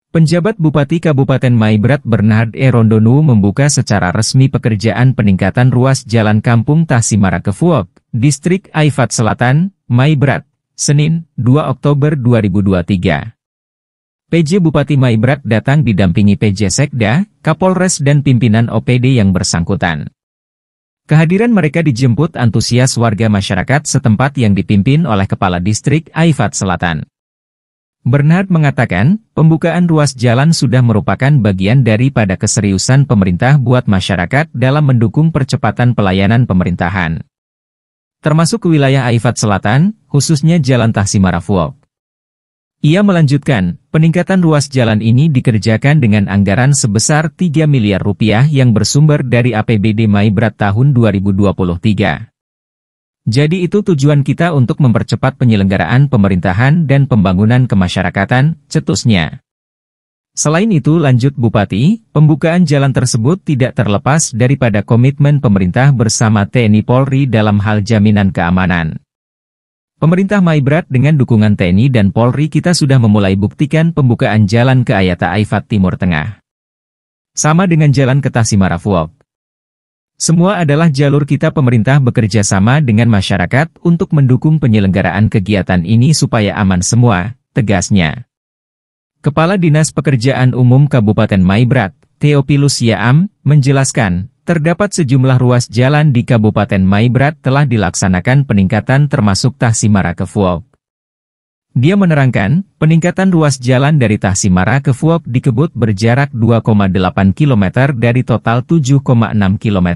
Penjabat Bupati Kabupaten Maibrat Bernard E. Rondonu membuka secara resmi pekerjaan peningkatan ruas jalan Kampung Tahsimara Kefuok, Distrik Aifat Selatan, Maibrat, Senin, 2 Oktober 2023. PJ Bupati Maibrat datang didampingi PJ Sekda, Kapolres dan pimpinan OPD yang bersangkutan. Kehadiran mereka dijemput antusias warga masyarakat setempat yang dipimpin oleh Kepala Distrik Aifat Selatan. Bernard mengatakan, pembukaan ruas jalan sudah merupakan bagian daripada keseriusan pemerintah buat masyarakat dalam mendukung percepatan pelayanan pemerintahan. Termasuk ke wilayah Aifat Selatan, khususnya Jalan Tahsimara Fuok. Ia melanjutkan, peningkatan ruas jalan ini dikerjakan dengan anggaran sebesar 3 miliar rupiah yang bersumber dari APBD Maibrat tahun 2023. Jadi itu tujuan kita untuk mempercepat penyelenggaraan pemerintahan dan pembangunan kemasyarakatan, cetusnya. Selain itu lanjut Bupati, pembukaan jalan tersebut tidak terlepas daripada komitmen pemerintah bersama TNI Polri dalam hal jaminan keamanan. Pemerintah Maibrat dengan dukungan TNI dan Polri kita sudah memulai buktikan pembukaan jalan ke Ayata Aifat Timur Tengah. Sama dengan jalan ke Tahsimara Fuok. Semua adalah jalur kita pemerintah bekerja sama dengan masyarakat untuk mendukung penyelenggaraan kegiatan ini supaya aman semua, tegasnya. Kepala Dinas Pekerjaan Umum Kabupaten Maibrat, Theophilus Yaam, menjelaskan, terdapat sejumlah ruas jalan di Kabupaten Maibrat telah dilaksanakan peningkatan termasuk Tahsimara ke Fuok. Dia menerangkan, peningkatan ruas jalan dari Tahsimara ke Fuok di Kebut berjarak 2,8 km dari total 7,6 km.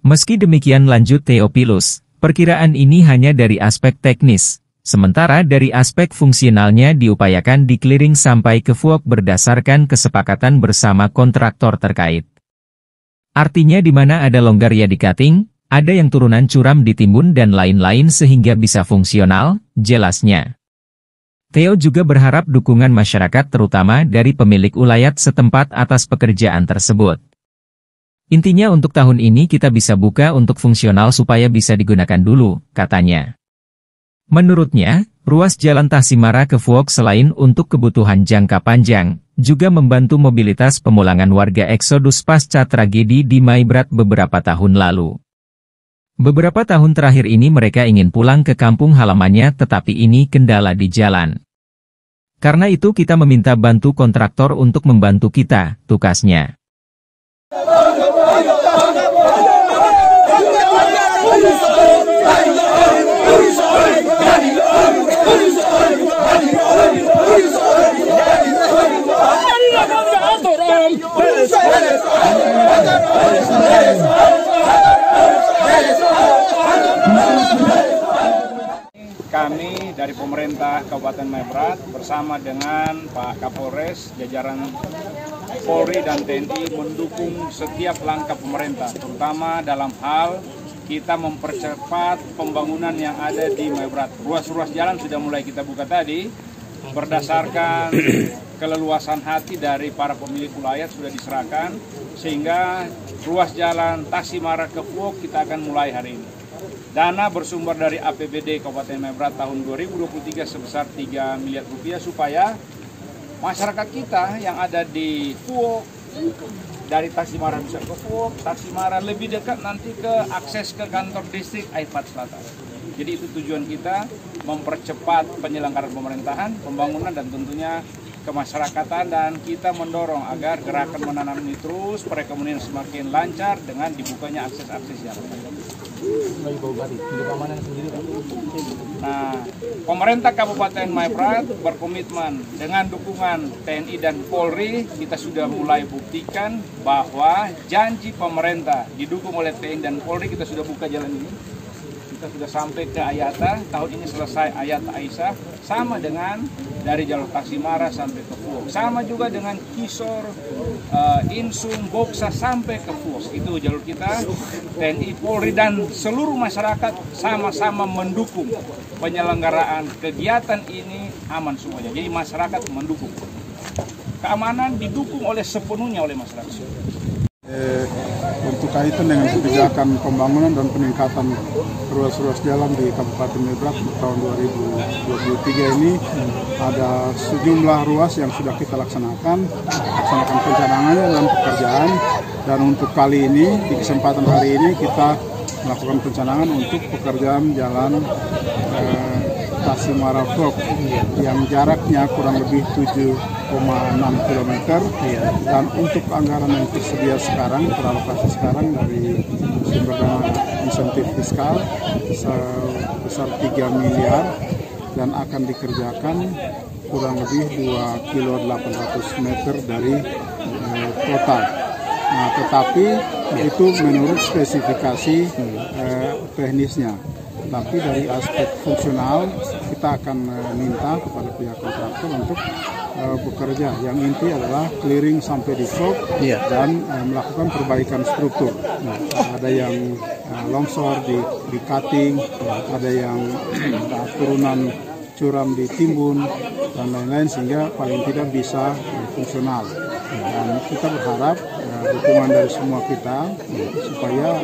Meski demikian lanjut Theophilus, perkiraan ini hanya dari aspek teknis, sementara dari aspek fungsionalnya diupayakan di-clearing sampai ke Fuok berdasarkan kesepakatan bersama kontraktor terkait. Artinya di mana ada longgar ya di-cutting, ada yang turunan curam ditimbun dan lain-lain sehingga bisa fungsional, jelasnya. Theo juga berharap dukungan masyarakat terutama dari pemilik ulayat setempat atas pekerjaan tersebut. Intinya untuk tahun ini kita bisa buka untuk fungsional supaya bisa digunakan dulu, katanya. Menurutnya, ruas jalan Tahsimara ke Fuok selain untuk kebutuhan jangka panjang, juga membantu mobilitas pemulangan warga eksodus pasca tragedi di Maibrat beberapa tahun lalu. Beberapa tahun terakhir ini mereka ingin pulang ke kampung halamannya tetapi ini kendala di jalan. Karena itu kita meminta bantu kontraktor untuk membantu kita, tukasnya. Kami dari pemerintah Kabupaten Maibrat bersama dengan Pak Kapolres, jajaran Polri dan TNI mendukung setiap langkah pemerintah, terutama dalam hal kita mempercepat pembangunan yang ada di Maibrat. Ruas-ruas jalan sudah mulai kita buka tadi, berdasarkan keleluasan hati dari para pemilik ulayat sudah diserahkan, sehingga ruas jalan Tahsimara ke Fuok kita akan mulai hari ini. Dana bersumber dari APBD Kabupaten Maibrat tahun 2023 sebesar 3 miliar rupiah supaya masyarakat kita yang ada di Fuok, dari Tahsimara bisa ke Fuok, Tahsimara lebih dekat nanti ke akses ke kantor distrik Aifat Selatan. Jadi itu tujuan kita, mempercepat penyelenggaraan pemerintahan, pembangunan dan tentunya kemasyarakatan, dan kita mendorong agar gerakan menanam ini terus, perekonomian semakin lancar dengan dibukanya akses-akses jalan. Nah, pemerintah Kabupaten Maibrat berkomitmen dengan dukungan TNI dan Polri, kita sudah mulai buktikan bahwa janji pemerintah didukung oleh TNI dan Polri, kita sudah buka jalan ini. Kita sudah sampai ke Ayata, tahun ini selesai Ayata Aisyah, sama dengan dari jalur Tahsimara sampai ke Fuok. Sama juga dengan Kisor, Insum, Boksa sampai ke Fuok. Itu jalur kita, TNI, Polri dan seluruh masyarakat sama-sama mendukung penyelenggaraan kegiatan ini aman semuanya. Jadi masyarakat mendukung. Keamanan didukung oleh sepenuhnya oleh masyarakat. untuk kaitan dengan kebijakan pembangunan dan peningkatan ruas-ruas jalan di Kabupaten Mei Brat tahun 2023 ini ada sejumlah ruas yang sudah kita laksanakan pencanangannya dan pekerjaan, dan untuk kali ini di kesempatan hari ini kita melakukan pencanangan untuk pekerjaan jalan Tasimara Vlog yang jaraknya kurang lebih 7,6 km, dan untuk anggaran yang tersedia sekarang, teralokasi sekarang dari sumber dana insentif fiskal sebesar 3 miliar dan akan dikerjakan kurang lebih 2 kilo 800 meter dari total. Nah, tetapi itu menurut spesifikasi teknisnya. Tapi dari aspek fungsional kita akan minta kepada pihak kontraktor untuk bekerja. Yang inti adalah clearing sampai di vlog dan melakukan perbaikan struktur. Ada yang longsor di cutting, ada yang turunan curam di timbun dan lain-lain, sehingga paling tidak bisa fungsional. Dan kita berharap dukungan dari semua kita supaya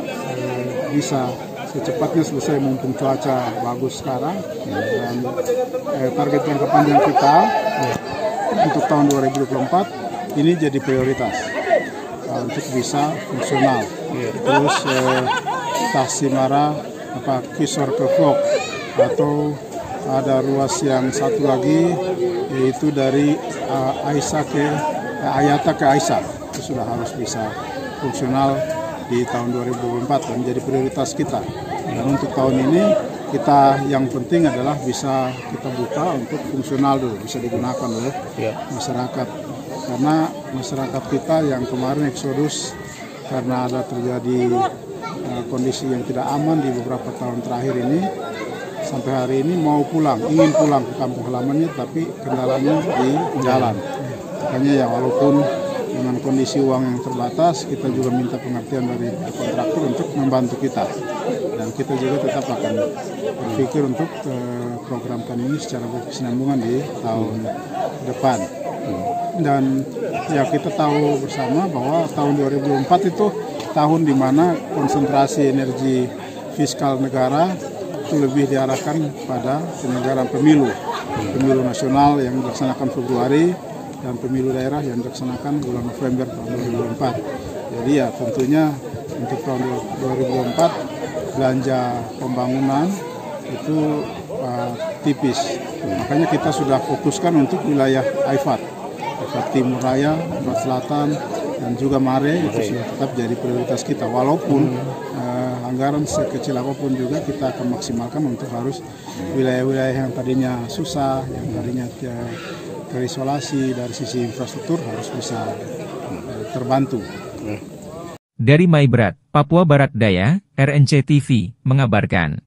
bisa secepatnya selesai mumpung cuaca bagus sekarang, dan target jangka panjang kita untuk tahun 2024 ini jadi prioritas untuk bisa fungsional. Terus Tasimara Kisor ke Vlog, atau ada ruas yang satu lagi yaitu dari Ayata ke Aisyah, itu sudah harus bisa fungsional di tahun 2024 dan menjadi prioritas kita. Dan untuk tahun ini kita yang penting adalah bisa kita buka untuk fungsional dulu, bisa digunakan oleh masyarakat. Karena masyarakat kita yang kemarin eksodus karena ada terjadi kondisi yang tidak aman di beberapa tahun terakhir ini, sampai hari ini mau pulang, ingin pulang ke kampung halamannya, tapi kendalanya di jalan. Makanya ya walaupun dengan kondisi uang yang terbatas, kita juga minta pengertian dari kontraktor untuk membantu kita. Dan kita juga tetap akan berpikir untuk programkan ini secara berkesinambungan di tahun depan. Dan ya kita tahu bersama bahwa tahun 2004 itu tahun di mana konsentrasi energi fiskal negara itu lebih diarahkan pada penyelenggaraan pemilu nasional yang dilaksanakan Februari dan pemilu daerah yang dilaksanakan bulan November tahun 2004. Jadi ya tentunya untuk tahun 2024 belanja pembangunan itu tipis. Makanya kita sudah fokuskan untuk wilayah Aifat Timur Raya, Barat Selatan, dan juga Mare itu sudah tetap jadi prioritas kita. Walaupun anggaran sekecil apapun juga kita akan maksimalkan untuk harus wilayah-wilayah yang tadinya susah, yang tadinya terisolasi dari sisi infrastruktur harus bisa terbantu. Dari Mei Brat, Papua Barat Daya, RNC TV mengabarkan.